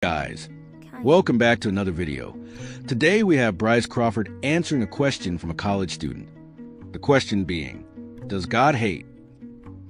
Guys, welcome back to another video. Today we have Bryce Crawford answering a question from a college student. The question being, does God hate?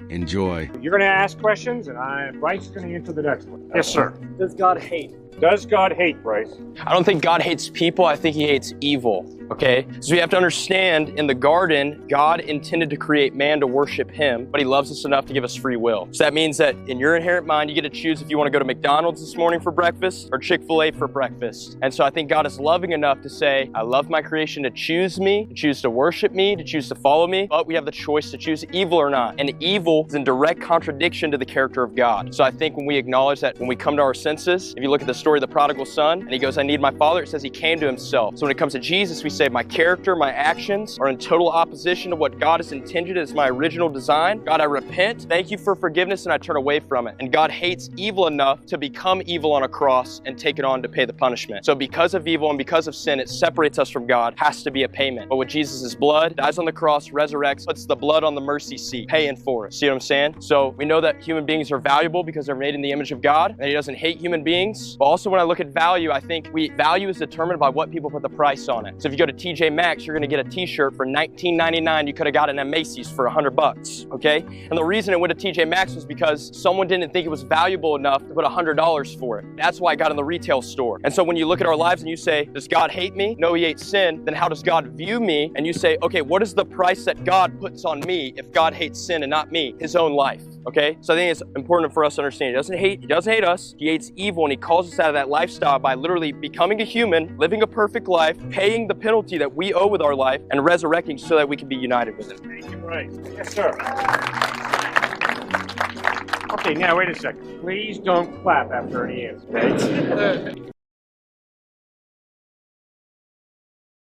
Enjoy. You're going to ask questions, and Bryce is going to answer the next one. Yes, sir. Does God hate? Does God hate, Bryce? I don't think God hates people. I think he hates evil. Okay? So we have to understand, in the garden, God intended to create man to worship him, but he loves us enough to give us free will. So that means that in your inherent mind, you get to choose if you want to go to McDonald's this morning for breakfast or Chick-fil-A for breakfast. And so I think God is loving enough to say, I love my creation to choose me, to choose to worship me, to choose to follow me, but we have the choice to choose evil or not. And evil is in direct contradiction to the character of God. So I think when we acknowledge that, when we come to our senses, if you look at the story of the prodigal son, and he goes, I need my father, it says he came to himself. So when it comes to Jesus, we say, my character, my actions are in total opposition to what God has intended as my original design. God, I repent. Thank you for forgiveness, and I turn away from it. And God hates evil enough to become evil on a cross and take it on to pay the punishment. So because of evil and because of sin, it separates us from God, has to be a payment. But with Jesus' blood, dies on the cross, resurrects, puts the blood on the mercy seat, paying for it. See what I'm saying? So we know that human beings are valuable because they're made in the image of God, and he doesn't hate human beings. But also when I look at value, I think value is determined by what people put the price on it. So if you go to TJ Maxx, you're going to get a t-shirt for $19.99. You could have gotten it at Macy's for $100, okay? And the reason it went to TJ Maxx was because someone didn't think it was valuable enough to put $100 for it. That's why I got in the retail store. And so when you look at our lives and you say, does God hate me? No, he hates sin. Then how does God view me? And you say, okay, what is the price that God puts on me if God hates sin and not me? His own life, okay? So I think it's important for us to understand. He doesn't hate us. He hates evil, and he calls us out of that lifestyle by literally becoming a human, living a perfect life, paying the penalty that we owe with our life, and resurrecting so that we can be united with him. Thank you, Bryce. Yes, sir. Okay, now wait a second. Please don't clap after any answer. Okay?